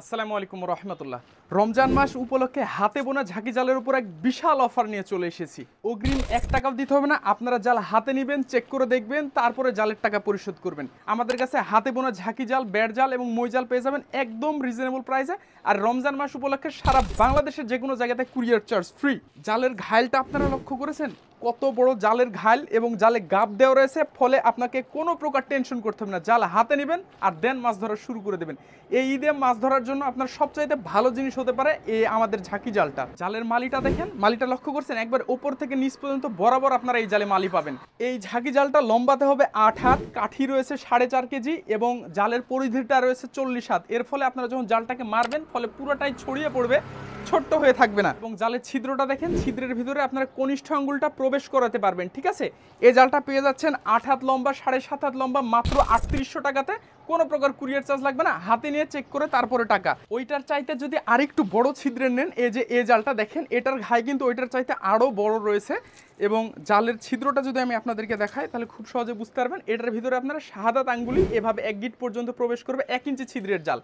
আসসালামু আলাইকুম রহমতুল্লাহ। রমজান মাস উপলক্ষে হাতে বোনা ঝাঁকি জালের উপর এক বিশাল অফার নিয়ে চলে এসেছি। অগ্রিম 1 টাকাও দিতে হবে না, আপনারা জাল হাতে নেবেন, চেক করে দেখবেন, তারপরে জালের টাকা পরিশোধ করবেন। আমাদের কাছে হাতে বোনা ঝাঁকি জাল, ব্যাট জাল এবং মই জাল পেয়ে যাবেন একদম রিজনেবল প্রাইসে। আর রমজান মাস উপলক্ষে সারা বাংলাদেশের যে কোনো জায়গাতে কুরিয়ার চার্জ ফ্রি। জালের ঘাইলটা আপনারা লক্ষ্য করেছেন কত বড় জালের ঘাইল এবং জালে গাব দেওয়া রয়েছে, ফলে আপনাকে কোনো প্রকার টেনশন করতে হবে না। জাল হাতে নেবেন আর দেন মাছ ধরা শুরু করে দেবেন। এই ঈদে মাছ ধরার জন্য আপনার সবচাইতে ভালো জিনিস হতে পারে এই আমাদের ঝাঁকি জালটা। জালের মালিটা দেখেন, মালিটা লক্ষ্য করছেন একবার ওপর থেকে নিচ পর্যন্ত বরাবর আপনারা এই জালে মালি পাবেন। এই ঝাঁকি জালটা লম্বাতে হবে 8 হাত, কাঠি রয়েছে 4.5 কেজি এবং জালের পরিধিটা রয়েছে 40 হাত। এর ফলে আপনারা যখন জালটাকে মারবেন ফলে পুরোটাই ছড়িয়ে পড়বে, ছোট্ট হয়ে থাকবে না। এবং জালের ছিদ্রটা দেখেন, ছিদ্রের ভিতরে আপনারা কনিষ্ঠ আঙ্গুলটা প্রবেশ করাতে পারবেন। ঠিক আছে, এই জালটা পেয়ে যাচ্ছেন 8 হাত লম্বা, 7.5 হাত লম্বা, মাত্র 3800 টাকাতে। কোনো প্রকার কুরিয়ার চার্জ লাগবে না, হাতে নিয়ে চেক করে তারপরে টাকা। ওইটার চাইতে যদি আরেকটু বড় ছিদ্রের নেন, এই যে এই জালটা দেখেন, এটার ঘাই কিন্তু ওইটার চাইতে আরও বড় রয়েছে। এবং জালের ছিদ্রটা যদি আমি আপনাদেরকে দেখাই তাহলে খুব সহজে বুঝতে পারবেন। এটার ভিতরে আপনারা শাহাদাত আঙ্গুলি এভাবে 1 গিট পর্যন্ত প্রবেশ করবে। 1 ইঞ্চি ছিদ্রের জাল।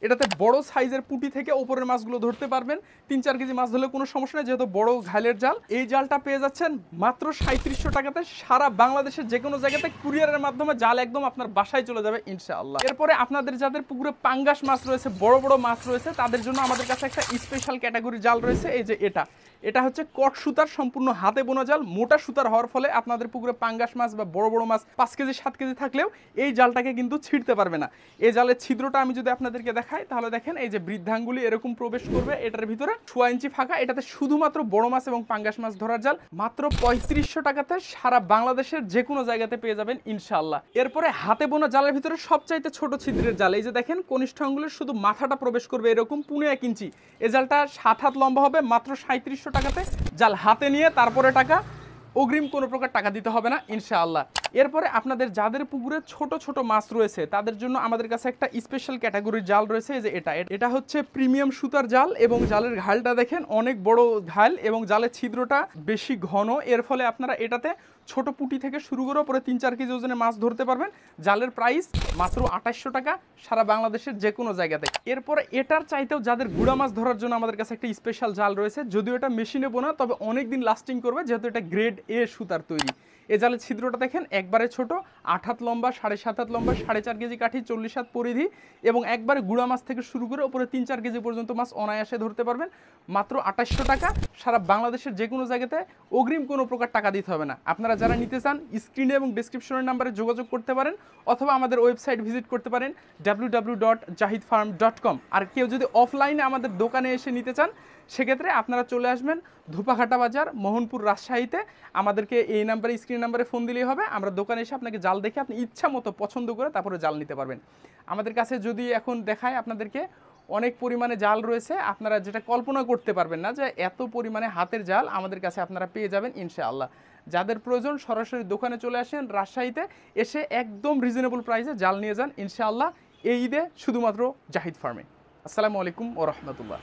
এটাতে বড় সাইজের পুঁটি থেকে ওপরের মাছগুলো ধরতে পারবেন। 3-4 কেজি মাছ ধরলে কোনো সমস্যা নেই, যেহেতু বড় ঘাইলের জাল। এই জালটা পেয়ে যাচ্ছেন মাত্র 3700 টাকাতে। সারা বাংলাদেশের যে কোনো জায়গাতে কুরিয়ারের মাধ্যমে জাল একদম আপনার বাসায় চলে যাবে ইনশাআল্লাহ। এরপরে আপনাদের যাদের পুকুরে পাঙ্গাস মাছ রয়েছে, বড় বড় মাছ রয়েছে, তাদের জন্য আমাদের কাছে একটা স্পেশাল ক্যাটাগরি জাল রয়েছে। এই যে এটা হচ্ছে কট সুতার সম্পূর্ণ হাতে বোনা জাল। মোটা সুতার হওয়ার ফলে আপনাদের পুকুরে পাঙ্গাস মাছ বা বড় বড় মাছ 5 কেজি 7 কেজি থাকলেও এই জালটাকে কিন্তু ছিঁড়তে পারবে না। এই জালের ছিদ্রটা আমি যদি আপনাদেরকে দেখাই তাহলে দেখেন, এই যে বৃদ্ধাঙ্গুলি এরকম প্রবেশ করবে এটার ভিতরে, 6 ইঞ্চি ফাঁকা। এটাতে শুধুমাত্র বড় মাছ এবং পাঙ্গাস মাছ ধরার জাল। মাত্র 3500 টাকাতে সারা বাংলাদেশের যে কোনো জায়গাতে পেয়ে যাবেন ইনশাআল্লাহ। এরপরে হাতে বোনা জালের ভিতরে সবচাইতে ছোট ছিদ্রের জাল, এই যে দেখেন কনিষ্ঠ আঙ্গুলের শুধু মাথাটা প্রবেশ করবে এরকম 1.5 ইঞ্চি। এই জালটা 7 হাত লম্বা হবে, মাত্র 3700 টাকাতে। জাল হাতে নিয়ে তারপরে টাকা, অগ্রিম কোনো প্রকার টাকা দিতে হবে না ইনশাআল্লাহ। এরপরে আপনাদের যাদের পুকুরে ছোট ছোট মাছ রয়েছে তাদের জন্য আমাদের কাছে একটা স্পেশাল ক্যাটাগরির জাল রয়েছে। এই যে এটা হচ্ছে প্রিমিয়াম সুতার জাল এবং জালের ঘালটা দেখেন অনেক বড় ঘাল এবং জালের ছিদ্রটা বেশি ঘন। এর ফলে আপনারা এটাতে ছোট পুঁটি থেকে শুরু করে পরে 3-4 কেজি ওজনের মাছ ধরতে পারবেন। জালের প্রাইস মাত্র 2800 টাকা সারা বাংলাদেশের যে কোনো জায়গাতে। এরপরে এটার চাইতেও যাদের গুড়া মাছ ধরার জন্য আমাদের কাছে একটা স্পেশাল জাল রয়েছে। যদিও এটা মেশিনে বোনা, তবে অনেক দিন লাস্টিং করবে যেহেতু এটা গ্রেড এ সুতার তৈরি। এই জালের ছিদ্রটা দেখেন একবারে ছোট, 8 হাত লম্বা, 7.5 হাত লম্বা, 4.5 কেজি কাঠি, 40 হাত পরিধি এবং একবারে গুড়া মাছ থেকে শুরু করে উপরে 3-4 কেজি পর্যন্ত মাছ অনায়াসে ধরতে পারবেন। মাত্র 2800 টাকা সারা বাংলাদেশের যে কোনো জায়গাতে, অগ্রিম কোনো প্রকার টাকা দিতে হবে না। আপনারা যারা নিতে চান স্ক্রিনে এবং ডেসক্রিপশনের নাম্বারে যোগাযোগ করতে পারেন অথবা আমাদের ওয়েবসাইট ভিজিট করতে পারেন www.jahidfarm.com। আর কেউ যদি অফলাইনে আমাদের দোকানে এসে নিতে চান সেক্ষেত্রে আপনারা চলে আসবেন ধুপাঘাটা বাজার, মোহনপুর, রাজশাহীতে। আমাদেরকে এই নাম্বারে, স্ক্রিন নাম্বারে ফোন দিলেই হবে। আমরা দোকানে এসে আপনাকে জাল দেখে আপনি ইচ্ছা মতো পছন্দ করে তারপরে জাল নিতে পারবেন। আমাদের কাছে যদি এখন দেখায় আপনাদেরকে অনেক পরিমাণে জাল রয়েছে, আপনারা যেটা কল্পনা করতে পারবেন না যে এত পরিমাণে হাতের জাল আমাদের কাছে আপনারা পেয়ে যাবেন ইনশাআল্লাহ। যাদের প্রয়োজন সরাসরি দোকানে চলে আসেন রাজশাহীতে, এসে একদম রিজনেবল প্রাইসে জাল নিয়ে যান ইনশাআল্লাহ এই ঈদে শুধুমাত্র জাহিদ ফার্মে। আসসালামু আলাইকুম ওয়া রাহমাতুল্লাহ।